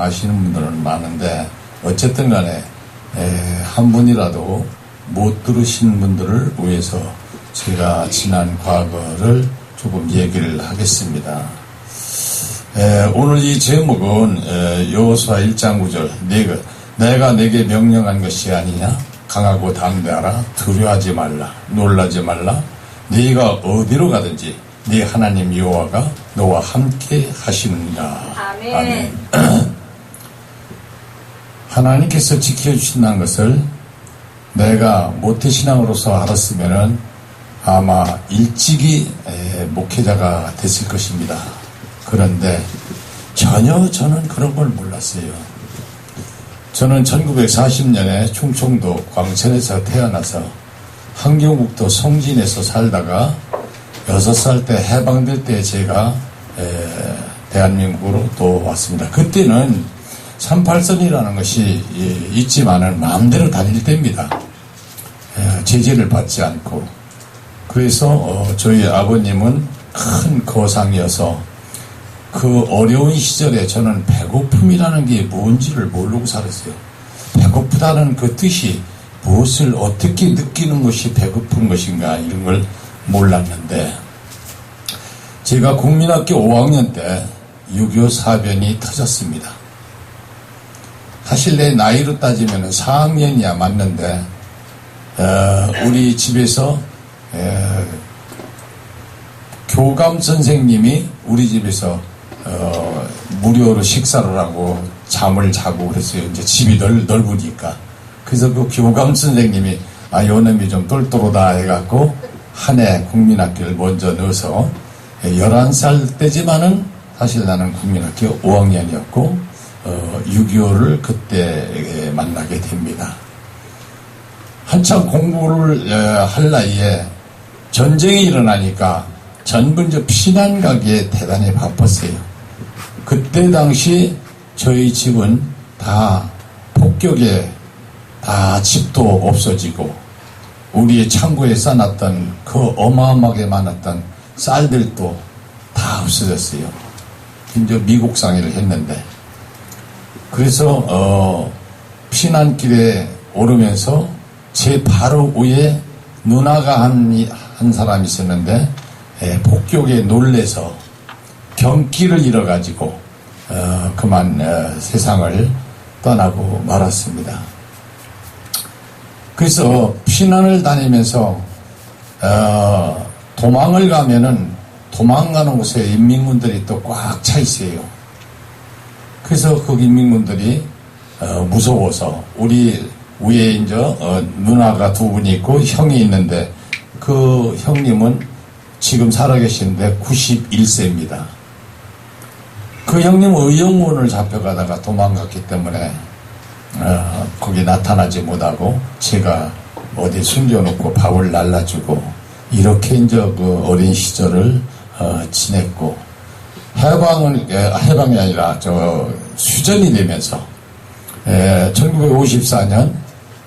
아시는 분들은 많은데 어쨌든 간에 한 분이라도 못 들으신 분들을 위해서 제가 지난 과거를 조금 얘기를 하겠습니다. 오늘 이 제목은 여호수아 1장 9절 내가 내게 명령한 것이 아니냐 강하고 당대하라 두려워하지 말라 놀라지 말라 네가 어디로 가든지 네 하나님 여호와가 너와 함께 하시는가. 아멘. 하나님께서 지켜주신다는 것을 내가 모태신앙으로서 알았으면은 아마 일찍이 목회자가 됐을 것입니다. 그런데 전혀 저는 그런 걸 몰랐어요. 저는 1940년에 충청도 광천에서 태어나서 함경북도 송진에서 살다가 6살 때 해방될 때 제가 대한민국으로 또 왔습니다. 그때는 38선이라는 것이 있지만은 마음대로 다닐 때입니다. 제재를 받지 않고. 그래서 저희 아버님은 큰 거상이어서 그 어려운 시절에 저는 배고픔이라는 게 뭔지를 모르고 살았어요. 배고프다는 그 뜻이 무엇을 어떻게 느끼는 것이 배고픈 것인가 이런 걸 몰랐는데 제가 국민학교 5학년 때 6.25 사변이 터졌습니다. 사실 내 나이로 따지면 4학년이야 맞는데 우리 집에서 교감 선생님이 우리 집에서 무료로 식사를 하고 잠을 자고 그랬어요. 이제 집이 넓으니까. 그래서 그 교감 선생님이 요놈이 좀 똘똘하다 해갖고 한 해 국민학교를 먼저 넣어서 11살 때지만은 사실 나는 국민학교 5학년이었고 6.25를 그때 만나게 됩니다. 한참 공부를 할 나이에 전쟁이 일어나니까 전부 이제 피난 가기에 대단히 바빴어요. 그때 당시 저희 집은 다 폭격에 다 집도 없어지고 우리의 창고에 쌓아놨던 그 어마어마하게 많았던 쌀들도 다 없어졌어요. 이제 미국 상해를 했는데 그래서 피난길에 오르면서 제 바로 위에 누나가 한 사람이 있었는데 폭격에 놀래서 경기를 잃어가지고 그만 세상을 떠나고 말았습니다. 그래서 피난을 다니면서 도망을 가면은 도망가는 곳에 인민군들이 또 꽉 차 있어요. 그래서 그 인민군들이 무서워서 우리 위에 이제 누나가 두 분이 있고 형이 있는데 그 형님은 지금 살아계시는데 91세입니다. 그 형님은 의용문을 잡혀가다가 도망갔기 때문에 거기 나타나지 못하고 제가 어디 숨겨놓고 밥을 날라주고 이렇게 이제 그 어린 시절을 지냈고 해방이 아니라 휴전이 되면서 1954년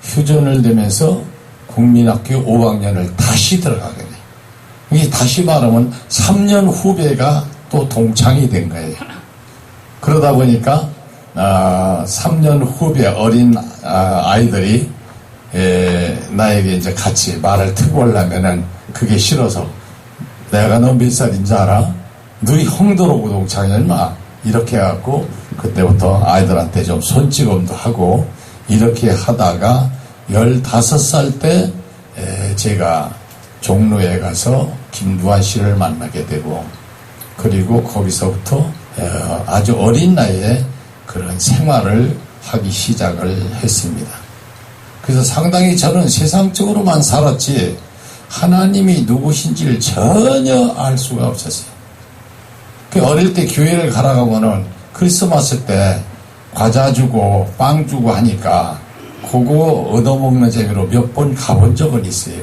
휴전을 되면서 국민학교 5학년을 다시 들어가게 돼요. 이게 다시 말하면 3년 후배가 또 동창이 된 거예요. 그러다 보니까 3년 후배 어린 아이들이 나에게 이제 같이 말을 트고 하려면은 그게 싫어서 내가 너 몇 살인지 알아? 너희 형들하고 동창이 얼마? 이렇게 해갖고 그때부터 아이들한테 좀 손찌검도 하고 이렇게 하다가 15살 때 제가 종로에 가서 김두한 씨를 만나게 되고 그리고 거기서부터 아주 어린 나이에 그런 생활을 하기 시작을 했습니다. 그래서 상당히 저는 세상적으로만 살았지 하나님이 누구신지를 전혀 알 수가 없었어요. 어릴 때 교회를 가라가면은 크리스마스 때 과자 주고 빵 주고 하니까 그거 얻어먹는 재미로 몇 번 가본 적은 있어요.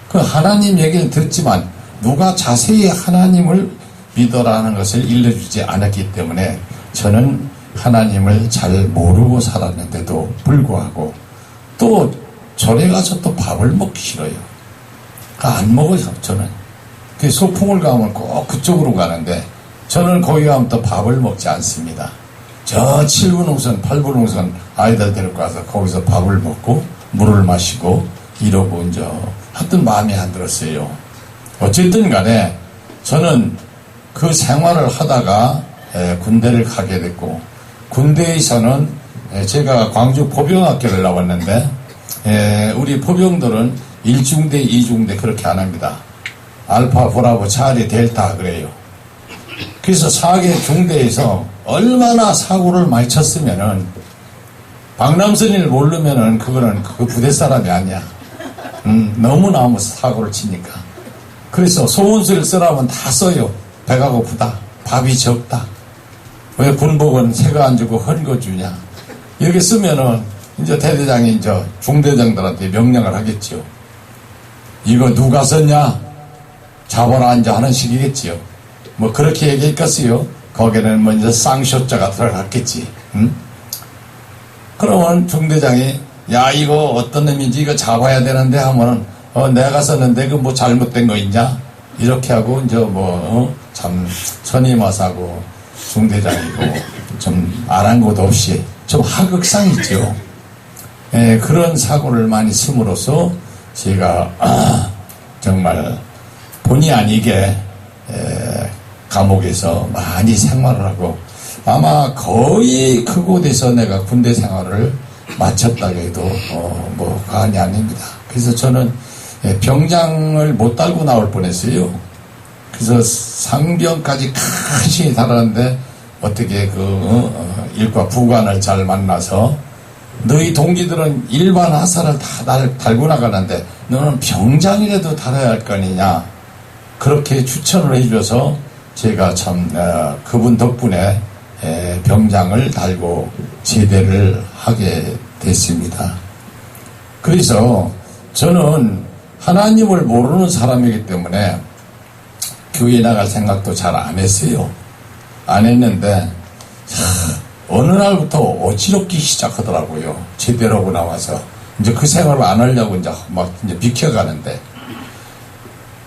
그 하나님 얘기를 듣지만 누가 자세히 하나님을 믿어라는 것을 일러주지 않았기 때문에 저는 하나님을 잘 모르고 살았는데도 불구하고 또 절에 가서 또 밥을 먹기 싫어요. 안 먹어요, 저는. 그 소풍을 가면 꼭 그쪽으로 가는데 저는 거기 가면 또 밥을 먹지 않습니다. 저 7분 홍선, 8분 홍선 아이들 데리고 와서 거기서 밥을 먹고 물을 마시고 이러고 이제 하여튼 마음에 안 들었어요. 어쨌든 간에 저는 그 생활을 하다가 군대를 가게 됐고, 군대에서는 제가 광주 포병학교를 나왔는데 우리 포병들은 1중대, 2중대 그렇게 안 합니다. 알파, 브라보, 차리, 델타 그래요. 그래서 4개 중대에서 얼마나 사고를 많이 쳤으면은 박남선이를 모르면은 그거는 그 부대 사람이 아니야. 너무나 사고를 치니까. 그래서 소원서를 쓰라면 다 써요. 배가 고프다. 밥이 적다. 왜 군복은 새가 안 주고 헌 거 주냐. 이렇게 쓰면은 이제 대대장이 이제 중대장들한테 명령을 하겠지요. 이거 누가 썼냐? 잡아라 이제 하는 식이겠지요. 뭐 그렇게 얘기했겠어요. 거기는 먼저 쌍쇼자가 들어갔겠지. 그러면 중대장이 야 이거 어떤 놈인지 이거 잡아야 되는데 하면은 내가 썼는데 그 뭐 잘못된 거 있냐? 이렇게 하고 이제 참 선임하사고 중대장이고 좀 아랑곳 없이 좀 하극상이죠. 그런 사고를 많이 씀으로써 제가 정말 본의 아니게 감옥에서 많이 생활을 하고 아마 거의 그곳에서 내가 군대 생활을 마쳤다고 해도 뭐 과언이 아닙니다. 그래서 저는 병장을 못 달고 나올 뻔했어요. 그래서 상병까지 간신히 달았는데 어떻게 일과 부관을 잘 만나서 너희 동기들은 일반 하사를 다 달고 나가는데 너는 병장이라도 달아야 할 거 아니냐. 그렇게 추천을 해줘서 제가 참 그분 덕분에 병장을 달고 제대를 하게 됐습니다. 그래서 저는 하나님을 모르는 사람이기 때문에 교회 나갈 생각도 잘 안 했어요. 안 했는데 어느 날부터 어지럽기 시작하더라고요. 제대로 하고 나와서 이제 그 생활을 안 하려고 이제 비켜가는데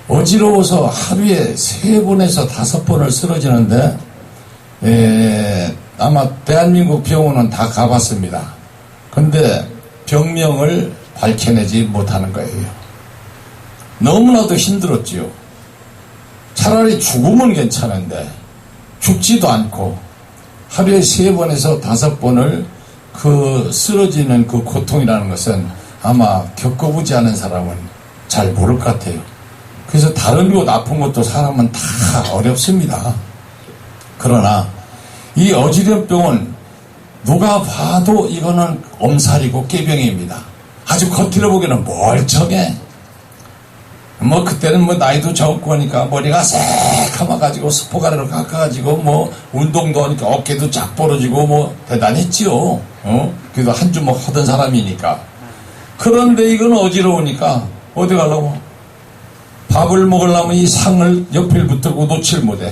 어지러워서 하루에 3번에서 5번을 쓰러지는데 아마 대한민국 병원은 다 가봤습니다. 근데 병명을 밝혀내지 못하는 거예요. 너무나도 힘들었지요. 차라리 죽으면 괜찮은데 죽지도 않고 하루에 3번에서 5번을 그 쓰러지는 그 고통이라는 것은 아마 겪어보지 않은 사람은 잘 모를 것 같아요. 그래서 다른 곳 아픈 것도 사람은 다 어렵습니다. 그러나 이 어지럼병은 누가 봐도 이거는 엄살이고 깨병입니다. 아주 겉으로 보기에는 멀쩡해. 뭐 그때는 뭐 나이도 적고 하니까 머리가 새카마가지고 스포가래로 깎아가지고 뭐 운동도 하니까 어깨도 쫙 벌어지고 뭐 대단했지요. 그래도 한 주먹 하던 사람이니까. 그런데 이건 어지러우니까 어디 가려고? 밥을 먹으려면 이 상을 옆에 붙들고 놓질 못해.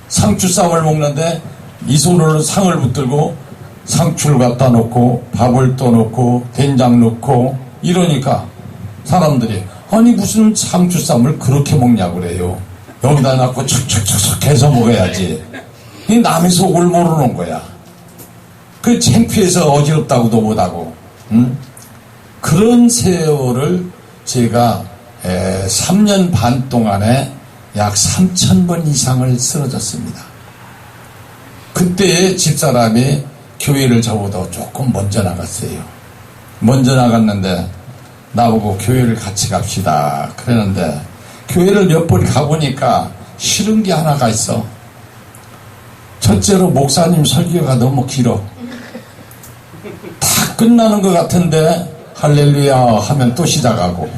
상추쌈을 먹는데 이 손으로 상을 붙들고 상추를 갖다 놓고 밥을 떠놓고 된장 넣고 이러니까 사람들이 아니 무슨 상추쌈을 그렇게 먹냐고 그래요. 여기다 놔고 척척척척 해서 먹어야지. 이 남의 속을 모르는 거야. 그 창피해서 어지럽다고도 못하고. 그런 세월을 제가 3년 반 동안에 약 3,000번 이상을 쓰러졌습니다. 그때 집사람이 교회를 저보다 조금 먼저 나갔어요. 먼저 나갔는데 나보고 교회를 같이 갑시다 그랬는데 교회를 몇 번 가보니까 싫은 게 하나가 있어. 첫째로 목사님 설교가 너무 길어. 다 끝나는 것 같은데 할렐루야 하면 또 시작하고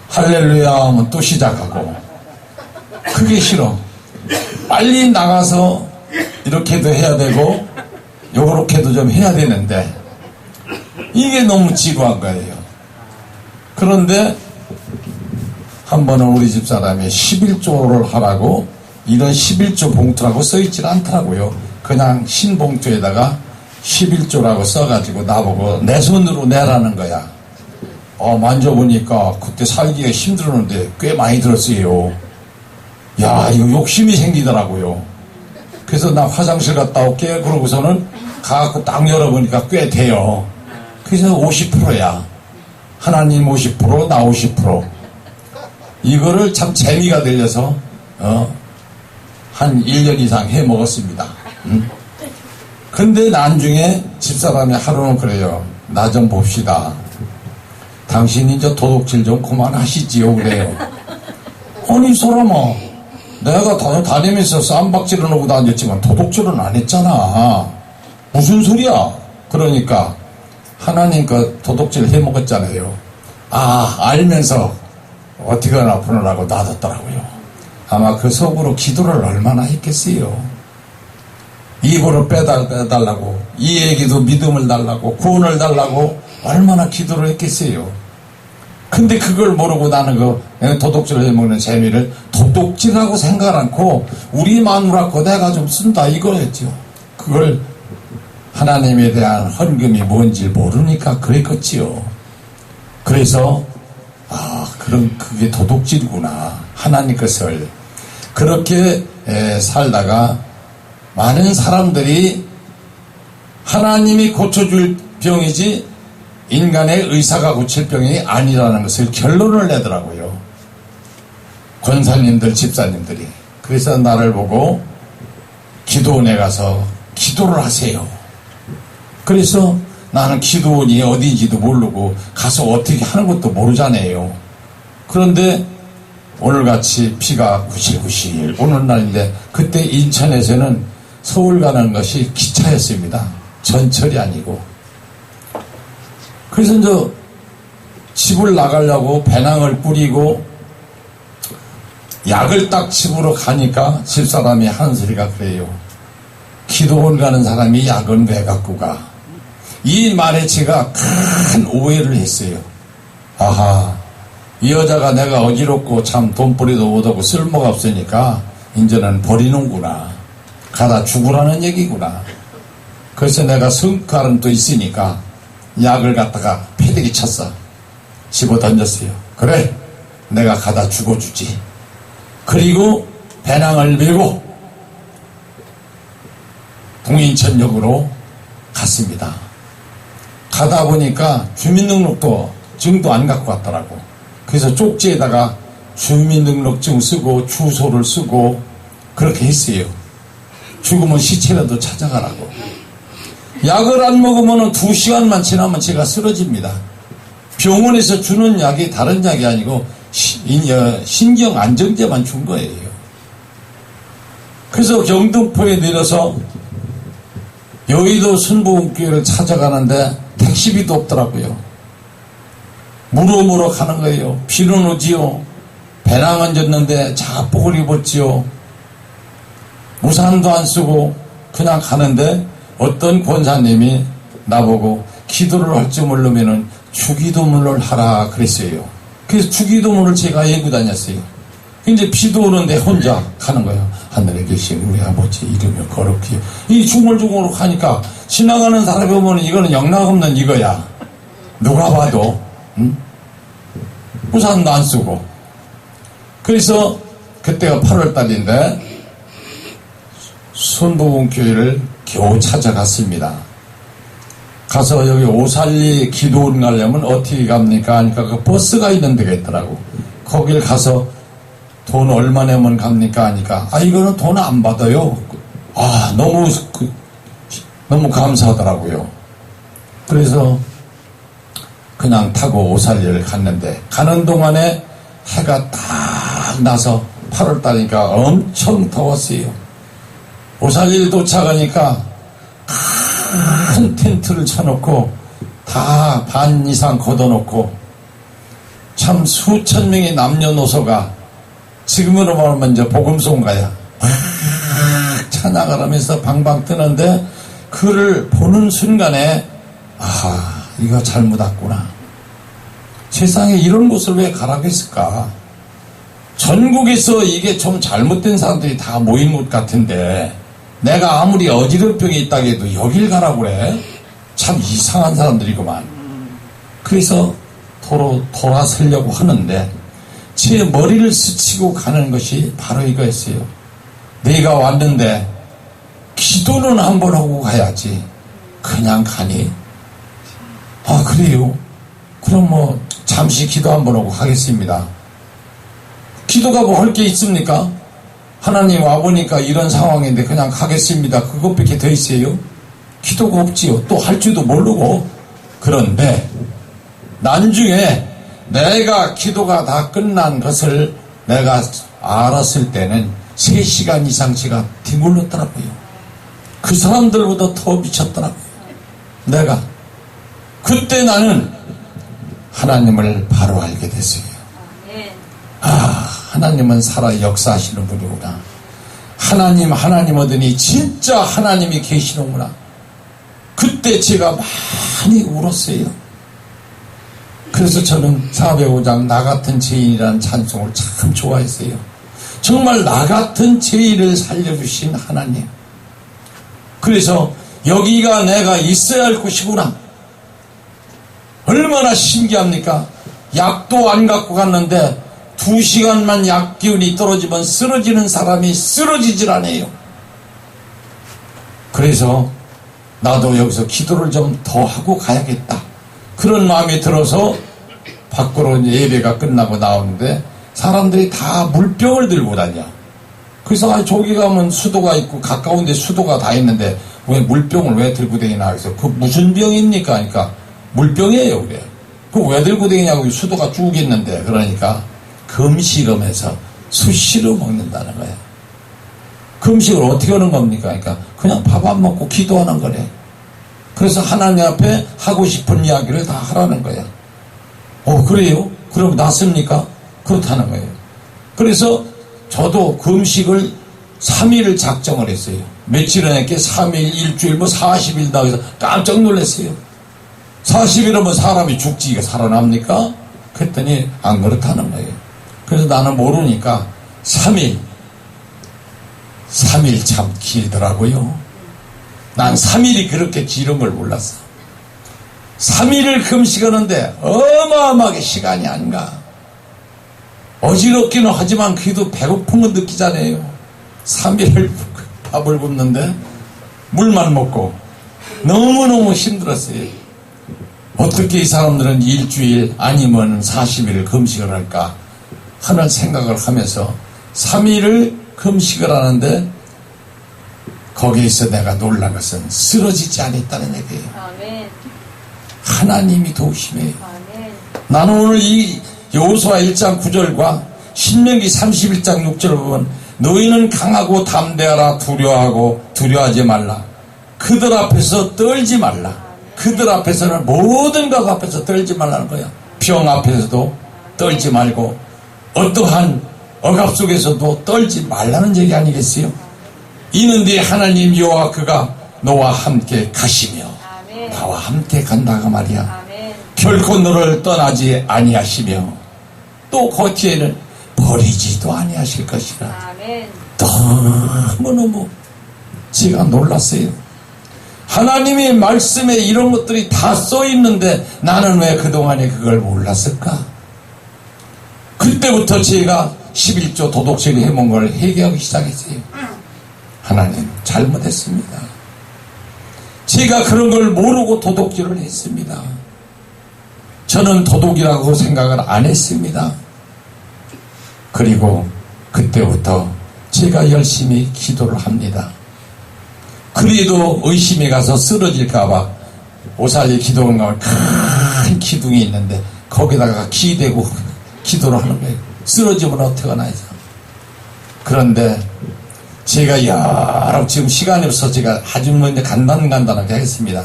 할렐루야 하면 또 시작하고 그게 싫어. 빨리 나가서 이렇게도 해야 되고 요렇게도 좀 해야 되는데 이게 너무 지루한 거예요. 그런데 한 번은 우리 집사람이 11조를 하라고 이런 11조 봉투라고 써있질 않더라고요. 그냥 흰 봉투에다가 11조라고 써가지고 나보고 내 손으로 내라는 거야. 만져보니까 그때 살기가 힘들었는데 꽤 많이 들었어요. 야, 이거 욕심이 생기더라고요. 그래서 나 화장실 갔다 올게. 그러고서는 가갖고 딱 열어보니까 꽤 돼요. 그래서 50%야. 하나님 50%, 나 50%. 이거를 참 재미가 들려서, 한 1년 이상 해 먹었습니다. 근데 나중에 집사람이 하루는 그래요. 나 좀 봅시다. 당신이 저 도둑질 좀 그만하시지요. 그래요. 아니, 이 사람아. 내가 다니면서 쌈박질은 하고 다녔지만 도둑질은 안 했잖아. 무슨 소리야? 그러니까 하나님 그 도둑질 해 먹었잖아요. 아, 알면서 어떻게 하나 보내라고 놔뒀더라고요. 아마 그 속으로 기도를 얼마나 했겠어요. 입으로 빼달라고, 이 얘기도 믿음을 달라고, 구원을 달라고 얼마나 기도를 했겠어요. 근데 그걸 모르고 나는 그 도둑질을 해먹는 재미를 도둑질하고 생각 않고 우리 마누라고 내가 좀 쓴다 이거였죠. 그걸 하나님에 대한 헌금이 뭔지 모르니까 그랬겠지요. 그래서 그게 도둑질이구나. 하나님 것을 그렇게 살다가 많은 사람들이 하나님이 고쳐줄 병이지 인간의 의사가 고칠 병이 아니라는 것을 결론을 내더라고요. 권사님들, 집사님들이. 그래서 나를 보고 기도원에 가서 기도를 하세요. 그래서 나는 기도원이 어딘지도 모르고 가서 어떻게 하는 것도 모르잖아요. 그런데 오늘같이 비가 구실구실 오는 날인데 그때 인천에서는 서울 가는 것이 기차였습니다. 전철이 아니고. 그래서 이제 집을 나가려고 배낭을 꾸리고 약을 딱 집으로 가니까 집사람이 하는 소리가 그래요. 기도원 가는 사람이 약은 왜 갖고 가? 이 말에 제가 큰 오해를 했어요. 아하, 이 여자가 내가 어지럽고 참 돈벌이도 못하고 쓸모가 없으니까 이제는 버리는구나. 가다 죽으라는 얘기구나. 그래서 내가 성깔은 또 있으니까 약을 갖다가 패대기 쳤어. 집어 던졌어요. 그래, 내가 가다 죽어주지. 그리고 배낭을 메고 동인천역으로 갔습니다. 가다 보니까 주민등록도 증도 안 갖고 왔더라고. 그래서 쪽지에다가 주민등록증 쓰고 주소를 쓰고 그렇게 했어요. 죽으면 시체라도 찾아가라고. 약을 안 먹으면 2시간만 지나면 제가 쓰러집니다. 병원에서 주는 약이 다른 약이 아니고 신경 안정제만 준 거예요. 그래서 경등포에 내려서 여의도 순복음교회를 찾아가는데 택시비도 없더라고요. 무로무로 가는 거예요. 비는 오지요. 배낭은 졌는데 자복을 입었지요. 우산도 안 쓰고 그냥 가는데 어떤 권사님이 나보고 기도를 할 줄 모르면은 주기도문을 하라 그랬어요. 그래서 주기도문을 제가 예고 다녔어요. 이제 비도 오는데 혼자 가는 거예요. 하늘에 계신 우리 아버지 이름이 거룩히. 이 중얼중얼 가니까 지나가는 사람이 보면 이거는 영락없는 이거야. 누가 봐도. 응? 우산도 안 쓰고. 그래서 그때가 8월달인데 순복음교회를 겨우 찾아갔습니다. 가서 여기 오살리 기도원 가려면 어떻게 갑니까? 하니까 그 버스가 있는 데가 있더라고. 거길 가서 돈 얼마 내면 갑니까? 하니까 이거는 돈 안 받아요. 너무 감사하더라고요. 그래서 그냥 타고 오살리를 갔는데 가는 동안에 해가 딱 나서 8월달이니까 엄청 더웠어요. 오살리를 도착하니까 큰 텐트를 쳐놓고 다 반 이상 걷어놓고 참 수천 명의 남녀노소가 지금으로 말하면 이제 복음송가야 막 찬양을 하면서 방방 뜨는데 그를 보는 순간에 이거 잘못 왔구나. 세상에 이런 곳을 왜 가라고 했을까? 전국에서 이게 좀 잘못된 사람들이 다 모인 곳 같은데 내가 아무리 어지럽병이 있다고 해도 여길 가라고 그래? 참 이상한 사람들이구만. 그래서 돌아서려고 하는데 제 머리를 스치고 가는 것이 바로 이거였어요. 내가 왔는데 기도는 한번 하고 가야지. 그냥 가니? 아, 그래요? 그럼 뭐 잠시 기도 한번 하고 가겠습니다. 기도가 뭐 할 게 있습니까? 하나님 와보니까 이런 상황인데 그냥 가겠습니다. 그것밖에 더 있어요? 기도가 없지요. 또 할 줄도 모르고. 그런데 나중에 내가 기도가 다 끝난 것을 내가 알았을 때는 3시간 이상 제가 뒹굴렀더라고요. 그 사람들보다 더 미쳤더라고요. 내가 그때 나는 하나님을 바로 알게 됐어요. 아, 하나님은 살아 역사하시는 분이구나. 하나님 하더니 진짜 하나님이 계시는구나. 그때 제가 많이 울었어요. 그래서 저는 405장 나 같은 죄인이라는 찬송을 참 좋아했어요. 정말 나 같은 죄인을 살려주신 하나님. 그래서 여기가 내가 있어야 할 곳이구나. 얼마나 신기합니까? 약도 안 갖고 갔는데 2시간만 약 기운이 떨어지면 쓰러지는 사람이 쓰러지질 않아요. 그래서 나도 여기서 기도를 좀 더 하고 가야겠다. 그런 마음이 들어서 밖으로 이제 예배가 끝나고 나오는데 사람들이 다 물병을 들고 다녀. 그래서 저기 가면 수도가 있고 가까운 데 수도가 다 있는데 왜 물병을 왜 들고 다니나 그래서 그 무슨 병입니까? 그러니까 물병이에요. 그래요. 그거 왜 들고 다니냐고 수도가 쭉 있는데 그러니까 금식하면서 수시로 먹는다는 거예요. 금식을 어떻게 하는 겁니까? 그러니까 그냥 밥 안 먹고 기도하는 거래. 그래서 하나님 앞에 하고 싶은 이야기를 다 하라는 거야. 그래요? 그럼 낫습니까? 그렇다는 거예요. 그래서 저도 금식을 3일을 작정을 했어요. 며칠 전에 3일, 일주일, 40일다 해서 깜짝 놀랐어요. 40일이면 사람이 죽지 이게 살아납니까? 그랬더니 안 그렇다는 거예요. 그래서 나는 모르니까 3일 참 길더라고요. 난 3일이 그렇게 길은 걸 몰랐어. 3일을 금식하는데 어마어마하게 시간이 안 가. 어지럽기는 하지만 그래도 배고픈 건 느끼잖아요. 3일을 밥을 굶는데 물만 먹고 너무너무 힘들었어요. 어떻게 이 사람들은 일주일 아니면 40일을 금식을 할까 하는 생각을 하면서 3일을 금식을 하는데 거기에서 내가 놀란 것은 쓰러지지 않았다는 얘기예요. 아멘. 하나님이 도우심이에요. 아멘. 나는 오늘 이 여호수아 1장 9절과 신명기 31장 6절을 보면 너희는 강하고 담대하라. 두려워하지 말라. 그들 앞에서 떨지 말라. 그들 앞에서는 모든 것 앞에서 떨지 말라는 거야. 병 앞에서도 떨지 말고 어떠한 억압 속에서도 떨지 말라는 얘기 아니겠어요? 이는 네 하나님 여호와 그가 너와 함께 가시며 아멘. 나와 함께 간다가 말이야. 아멘. 결코 너를 떠나지 아니하시며 또 그 뒤에는 버리지도 아니하실 것이라. 아멘. 너무너무 제가 놀랐어요. 하나님의 말씀에 이런 것들이 다 써있는데 나는 왜 그동안에 그걸 몰랐을까? 그때부터 제가 11조 도덕질 해본 걸 회개하기 시작했어요. 하나님 잘못했습니다. 제가 그런 걸 모르고 도덕질을 했습니다. 저는 도덕이라고 생각을 안 했습니다. 그리고 그때부터 제가 열심히 기도를 합니다. 그래도 의심이 가서 쓰러질까봐 오살리 기도원 가면 큰 기둥이 있는데 거기다가 기대고 기도를 하는 거예요. 쓰러지면 어떡하나 해서. 그런데 제가 여러 지금 시간이 없어서 제가 아주 먼저 간단하게 하겠습니다.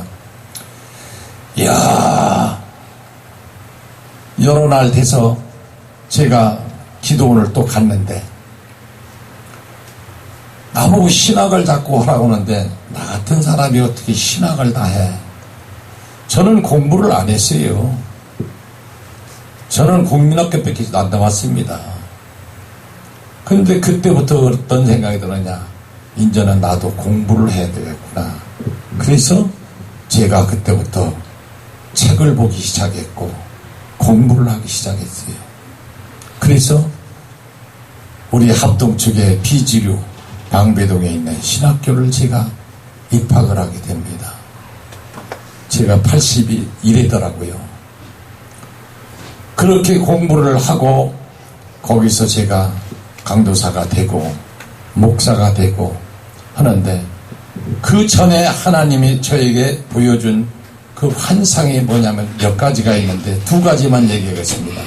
여러 날 돼서 제가 기도원을 또 갔는데 나보고 신학을 자꾸 하라고 하는데 나 같은 사람이 어떻게 신학을 다 해. 저는 공부를 안 했어요. 저는 국민학교밖에 안 나왔습니다. 근데 그때부터 어떤 생각이 들었냐. 이제는 나도 공부를 해야 되겠구나. 그래서 제가 그때부터 책을 보기 시작했고 공부를 하기 시작했어요. 그래서 우리 합동측의 비지류 방배동에 있는 신학교를 제가 입학을 하게 됩니다. 제가 81이더라고요. 그렇게 공부를 하고 거기서 제가 강도사가 되고 목사가 되고 하는데, 그 전에 하나님이 저에게 보여준 그 환상이 뭐냐면 몇 가지가 있는데 두 가지만 얘기하겠습니다.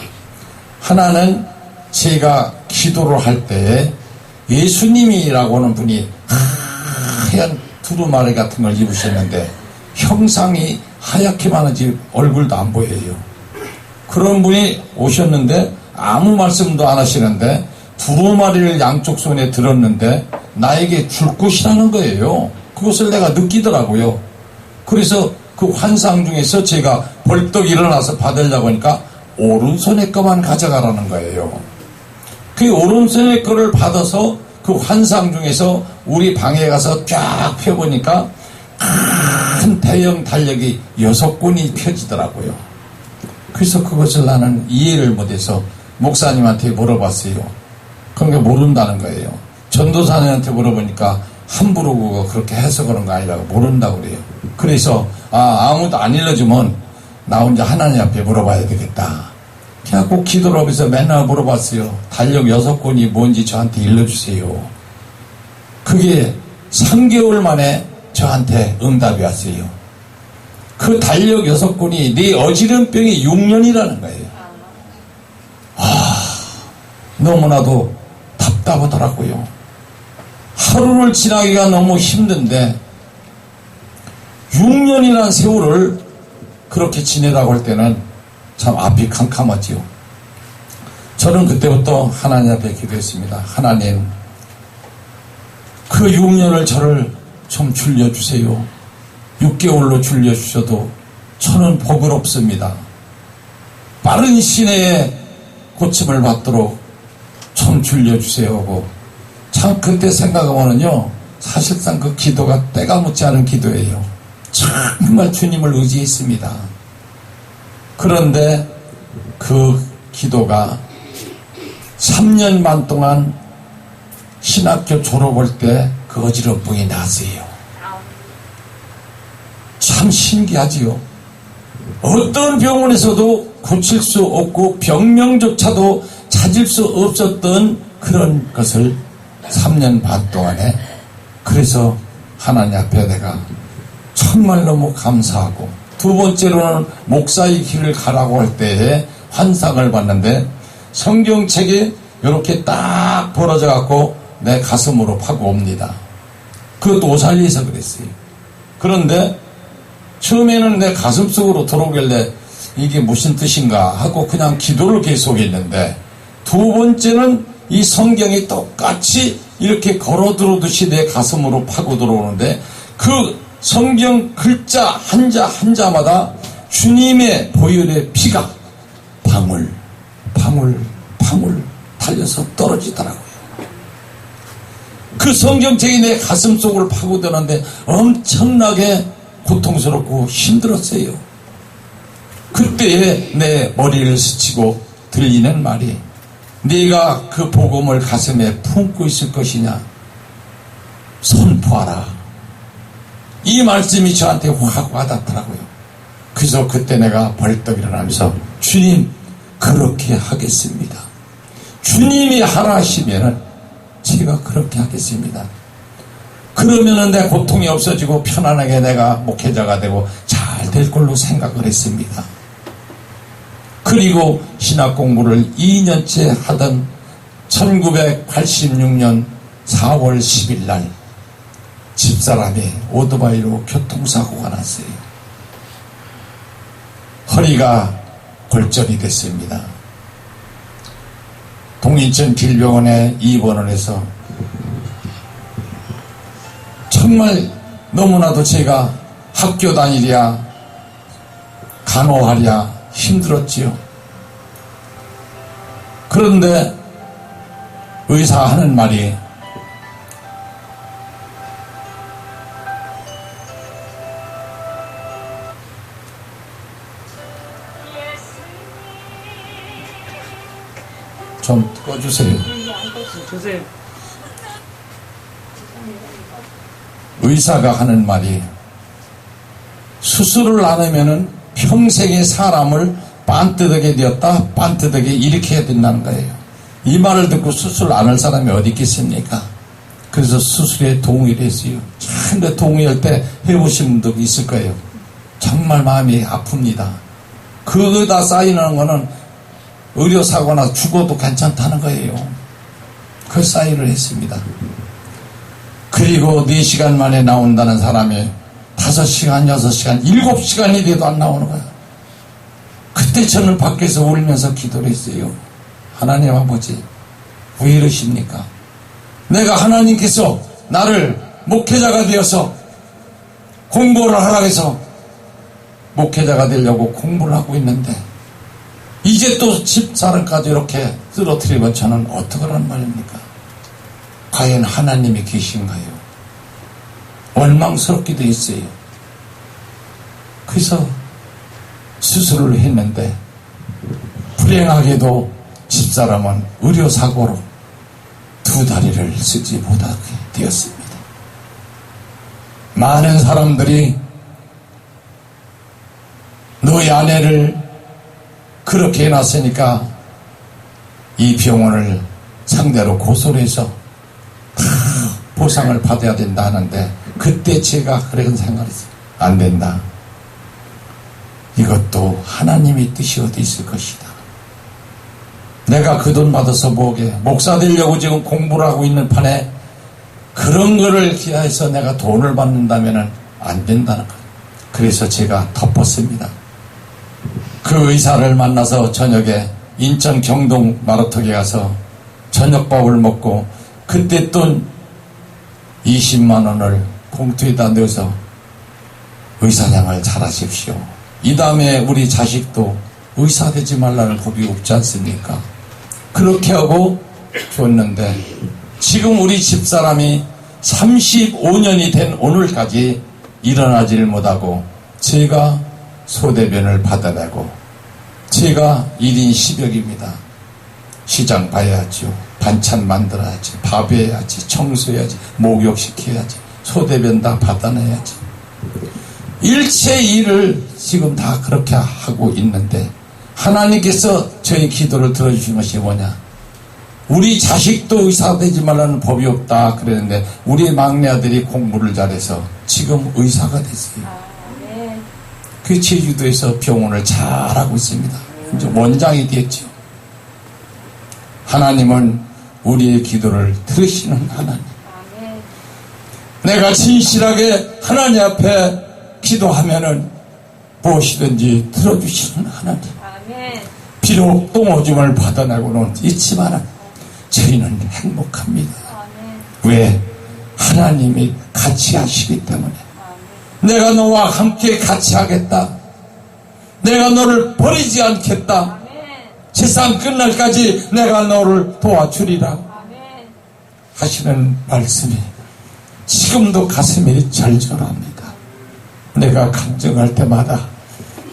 하나는 제가 기도를 할 때에 예수님이라고 하는 분이 하얀 두루마리 같은 걸 입으셨는데 형상이 하얗게만 하지 얼굴도 안 보여요. 그런 분이 오셨는데 아무 말씀도 안 하시는데 두루마리를 양쪽 손에 들었는데 나에게 줄 것이라는 거예요. 그것을 내가 느끼더라고요. 그래서 그 환상 중에서 제가 벌떡 일어나서 받으려고 하니까 오른손에 거만 가져가라는 거예요. 그 오른손에 거를 받아서 그 환상 중에서 우리 방에 가서 쫙 펴보니까 큰 대형 달력이 6권이 펴지더라고요. 그래서 그것을 나는 이해를 못해서 목사님한테 물어봤어요. 그런 게 모른다는 거예요. 전도사님한테 물어보니까 함부로 그거 그렇게 해석하는 거 아니라고 모른다고 그래요. 그래서 아무도 안 일러주면 나 혼자 하나님 앞에 물어봐야 되겠다. 그래갖고 기도를 하면서 맨날 물어봤어요. 달력 6권이 뭔지 저한테 일러주세요. 그게 3개월 만에 저한테 응답이 왔어요. 그 달력 6권이 네 어지럼병이 6년이라는 거예요. 너무나도 답답하더라고요. 하루를 지나기가 너무 힘든데 6년이라는 세월을 그렇게 지내라고 할 때는 참 앞이 캄캄하지요. 저는 그때부터 하나님 앞에 기도했습니다. 하나님, 그 6년을 저를 좀 줄여주세요. 6개월로 줄여주셔도 저는 버거롭습니다. 빠른 시내에 고침을 받도록 좀 줄여주세요 하고, 참 그때 생각하면은요, 사실상 그 기도가 때가 묻지 않은 기도예요. 정말 주님을 의지했습니다. 그런데 그 기도가 3년 반 동안 신학교 졸업할 때 그 어지럼증이 났어요. 참 신기하지요. 어떤 병원에서도 고칠 수 없고 병명조차도 찾을 수 없었던 그런 것을 3년 반 동안에, 그래서 하나님 앞에 내가 정말 너무 감사하고, 두 번째로는 목사의 길을 가라고 할 때에 환상을 봤는데 성경책이 이렇게 딱 벌어져 갖고 내 가슴으로 파고 옵니다. 그것도 오살리에서 그랬어요. 그런데 처음에는 내 가슴 속으로 들어오길래 이게 무슨 뜻인가 하고 그냥 기도를 계속했는데, 두 번째는 이 성경이 똑같이 이렇게 걸어 들어오듯이 내 가슴으로 파고 들어오는데, 그 성경 글자 한자 한자마다 주님의 보혈의 피가 방울 방울 방울 달려서 떨어지더라고요. 그 성경책이 내 가슴 속을 파고드는데 엄청나게 고통스럽고 힘들었어요. 그때에 내 머리를 스치고 들리는 말이, 네가 그 복음을 가슴에 품고 있을 것이냐, 선포하라. 이 말씀이 저한테 확 와닿더라고요. 그래서 그때 내가 벌떡 일어나면서 주님, 그렇게 하겠습니다. 주님이 하라 하시면은 제가 그렇게 하겠습니다. 그러면은 내 고통이 없어지고 편안하게 내가 목회자가 되고 잘 될 걸로 생각을 했습니다. 그리고 신학 공부를 2년째 하던 1986년 4월 10일 날 집사람이 오토바이로 교통사고가 났어요. 허리가 골절이 됐습니다. 동인천 길병원에 입원을 해서 정말 너무나도 제가 학교 다니랴 간호하랴 힘들었지요. 그런데 의사 하는 말이, 좀 꺼주세요. 의사가 하는 말이 수술을 안 하면은 평생의 사람을 빤뜨덕에 되었다 빤뜨덕에 이렇게 해야 된다는 거예요. 이 말을 듣고 수술 안 할 사람이 어디 있겠습니까? 그래서 수술에 동의를 했어요. 근데 동의할 때 해보신 분도 있을 거예요. 정말 마음이 아픕니다. 그거다 사인하는 거는 의료사고나 죽어도 괜찮다는 거예요. 그 사인을 했습니다. 그리고 4시간 만에 나온다는 사람이 5시간, 6시간, 7시간이 돼도 안 나오는 거야. 그때 저는 밖에서 울면서 기도를 했어요. 하나님 아버지, 왜 이러십니까? 내가 하나님께서 나를 목회자가 되어서 공부를 하라고 해서 목회자가 되려고 공부를 하고 있는데 이제 또 집사람까지 이렇게 쓰러뜨리면 저는 어떡하란 말입니까? 과연 하나님이 계신가요? 원망스럽기도 했어요. 그래서 수술을 했는데 불행하게도 집사람은 의료사고로 2다리를 쓰지 못하게 되었습니다. 많은 사람들이 너희 아내를 그렇게 해놨으니까 이 병원을 상대로 고소를 해서 다 보상을 받아야 된다 하는데 그때 제가 그런 생각을 했어요. 안 된다. 이것도 하나님의 뜻이 어디 있을 것이다. 내가 그 돈 받아서 뭐게 목사 되려고 지금 공부를 하고 있는 판에 그런 거를 기하해서 내가 돈을 받는다면 안 된다는 거예요. 그래서 제가 덮었습니다. 그 의사를 만나서 저녁에 인천 경동 마라톤에 가서 저녁밥을 먹고 그때 돈 20만 원을 봉투에다 넣어서 의사생활 잘하십시오. 이 다음에 우리 자식도 의사 되지 말라는 법이 없지 않습니까? 그렇게 하고 줬는데 지금 우리 집사람이 35년이 된 오늘까지 일어나지를 못하고 제가 소대변을 받아내고 제가 1인 10역입니다. 시장 봐야죠. 반찬 만들어야지. 밥 해야지. 청소해야지. 목욕시켜야지. 소대변 다 받아내야지. 일체 일을 지금 다 그렇게 하고 있는데 하나님께서 저희 기도를 들어주신 것이 뭐냐? 우리 자식도 의사 되지 말라는 법이 없다 그랬는데 우리 막내 아들이 공부를 잘해서 지금 의사가 됐어요. 그 제주도에서 병원을 잘하고 있습니다. 이제 원장이 됐죠. 하나님은 우리의 기도를 들으시는 하나님. 내가 진실하게 하나님 앞에 기도하면은 무엇이든지 들어주시는 하나님. 비록 똥오줌을 받아내고는 있지만 저희는 행복합니다. 왜? 하나님이 같이 하시기 때문에. 내가 너와 함께 같이 하겠다. 내가 너를 버리지 않겠다. 세상 끝날까지 내가 너를 도와주리라 하시는 말씀이 지금도 가슴이 절절합니다. 내가 감정할 때마다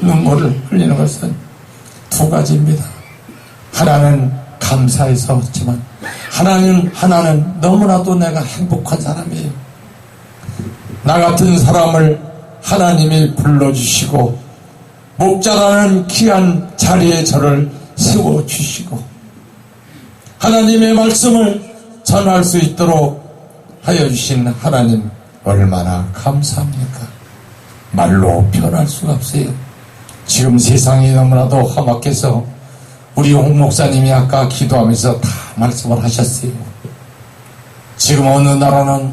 눈물을 흘리는 것은 2가지입니다. 하나는 감사해서 그렇지만 하나는 너무나도 내가 행복한 사람이에요. 나 같은 사람을 하나님이 불러주시고 목자라는 귀한 자리에 저를 세워주시고 하나님의 말씀을 전할 수 있도록 하여 주신 하나님 얼마나 감사합니까? 말로 표현할 수가 없어요. 지금 세상이 너무나도 험악해서 우리 홍 목사님이 아까 기도하면서 다 말씀을 하셨어요. 지금 어느 나라는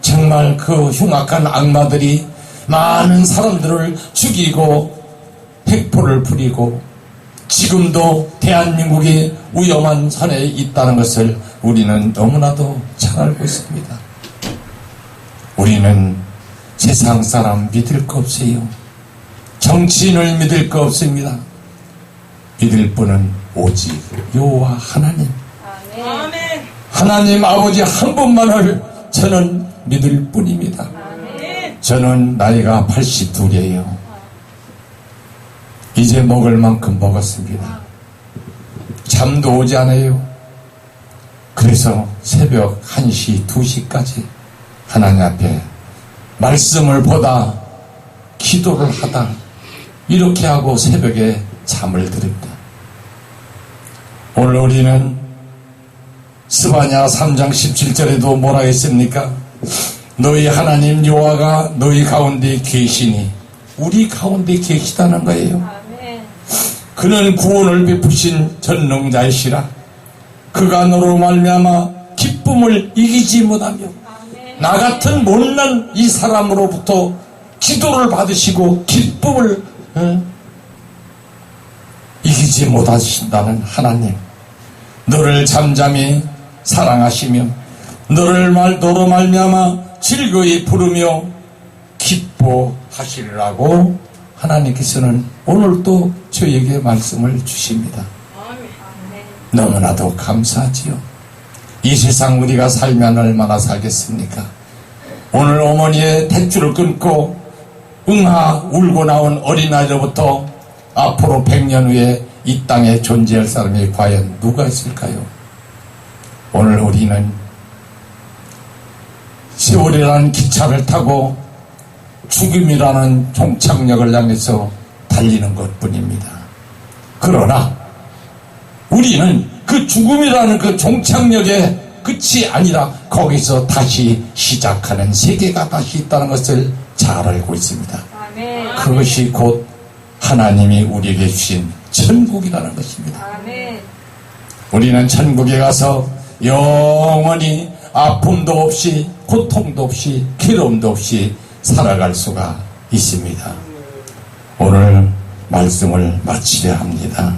정말 그 흉악한 악마들이 많은 사람들을 죽이고 획포를 부리고 지금도 대한민국이 위험한 산에 있다는 것을 우리는 너무나도 잘 알고 있습니다. 우리는 세상 사람 믿을 거 없어요. 정치인을 믿을 거 없습니다. 믿을 분은 오직 여호와 하나님. 아멘. 하나님 아버지 한 분만을 저는 믿을 뿐입니다. 아멘. 저는 나이가 82이에요. 이제 먹을 만큼 먹었습니다. 잠도 오지 않아요. 그래서 새벽 1시, 2시까지 하나님 앞에 말씀을 보다 기도를 하다 이렇게 하고 새벽에 잠을 드립니다. 오늘 우리는 스바냐 3장 17절에도 뭐라 했습니까? 너희 하나님 여호와가 너희 가운데 계시니 우리 가운데 계시다는 거예요. 그는 구원을 베푸신 전능자이시라. 그가 너로 말미암아 기쁨을 이기지 못하며 나 같은 못난 이 사람으로부터 기도를 받으시고 기쁨을 이기지 못하신다는 하나님, 너를 잠잠히 사랑하시며 너로 말미암아 즐거이 부르며 기뻐하시리라고 하나님께서는 오늘도 저에게 말씀을 주십니다. 너무나도 감사하지요. 이 세상 우리가 살면 얼마나 살겠습니까? 오늘 어머니의 탯줄을 끊고 응아 울고 나온 어린아이로부터 앞으로 100년 후에 이 땅에 존재할 사람이 과연 누가 있을까요? 오늘 우리는 세월이라는 기차를 타고 죽음이라는 종착역을 향해서 달리는 것뿐입니다. 그러나 우리는 그 죽음이라는 그 종착역의 끝이 아니라 거기서 다시 시작하는 세계가 다시 있다는 것을 잘 알고 있습니다. 아멘. 그것이 곧 하나님이 우리에게 주신 천국이라는 것입니다. 아멘. 우리는 천국에 가서 영원히 아픔도 없이 고통도 없이 괴로움도 없이 살아갈 수가 있습니다. 오늘 말씀을 마치려 합니다.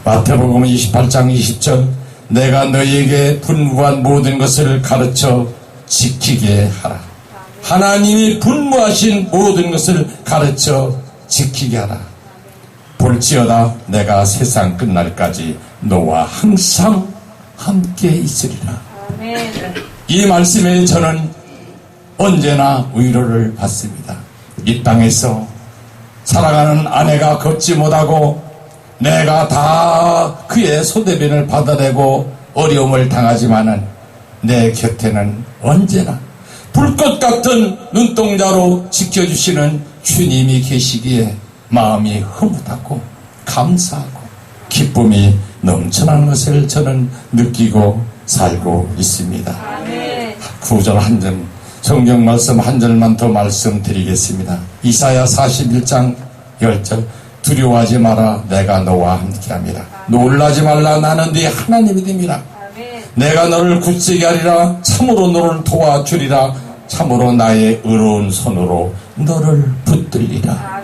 마태복음 28장 20절 내가 너희에게 분부한 모든 것을 가르쳐 지키게 하라. 하나님이 분부하신 모든 것을 가르쳐 지키게 하라. 볼지어다 내가 세상 끝날까지 너와 항상 함께 있으리라. 이 말씀에 저는 언제나 위로를 받습니다. 이 땅에서 살아가는 아내가 걷지 못하고 내가 다 그의 소대변을 받아내고 어려움을 당하지만은 내 곁에는 언제나 불꽃 같은 눈동자로 지켜주시는 주님이 계시기에 마음이 흐뭇하고 감사하고 기쁨이 넘쳐나는 것을 저는 느끼고 살고 있습니다. 구절 한 점, 성경 말씀 한 절만 더 말씀드리겠습니다. 이사야 41장 10절 두려워하지 마라 내가 너와 함께함이라. 놀라지 말라 나는 네 하나님이 됨이라. 내가 너를 굳세게 하리라. 참으로 너를 도와주리라. 참으로 나의 의로운 손으로 너를 붙들리라.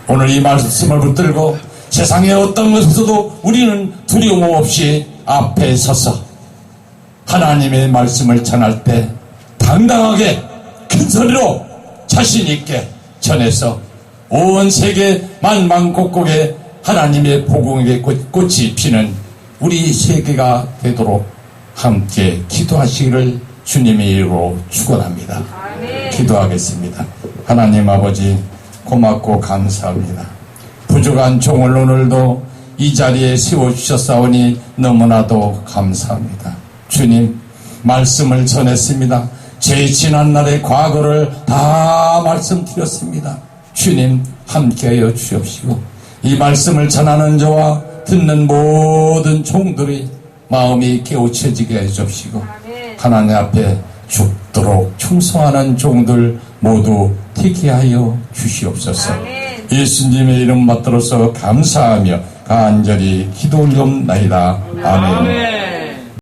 오늘 이 말씀을 붙들고 세상의 어떤 것에서도 우리는 두려움 없이 앞에 서서 하나님의 말씀을 전할 때 당당하게 큰 소리로 자신 있게 전해서 온 세계 만방곡곡에 하나님의 복음의 꽃이 피는 우리 세계가 되도록 함께 기도하시기를 주님의 이름으로 축원합니다. 기도하겠습니다. 하나님 아버지 고맙고 감사합니다. 부족한 종을 오늘도 이 자리에 세워주셨사오니 너무나도 감사합니다. 주님 말씀을 전했습니다. 제 지난날의 과거를 다 말씀드렸습니다. 주님 함께하여 주옵시고 이 말씀을 전하는 저와 듣는 모든 종들의 마음이 깨우쳐지게 해 주옵시고 하나님 앞에 죽도록 충성하는 종들 모두 되게 하여 주시옵소서. 예수님의 이름 받들어서 감사하며 간절히 기도 올리옵나이다. 아멘.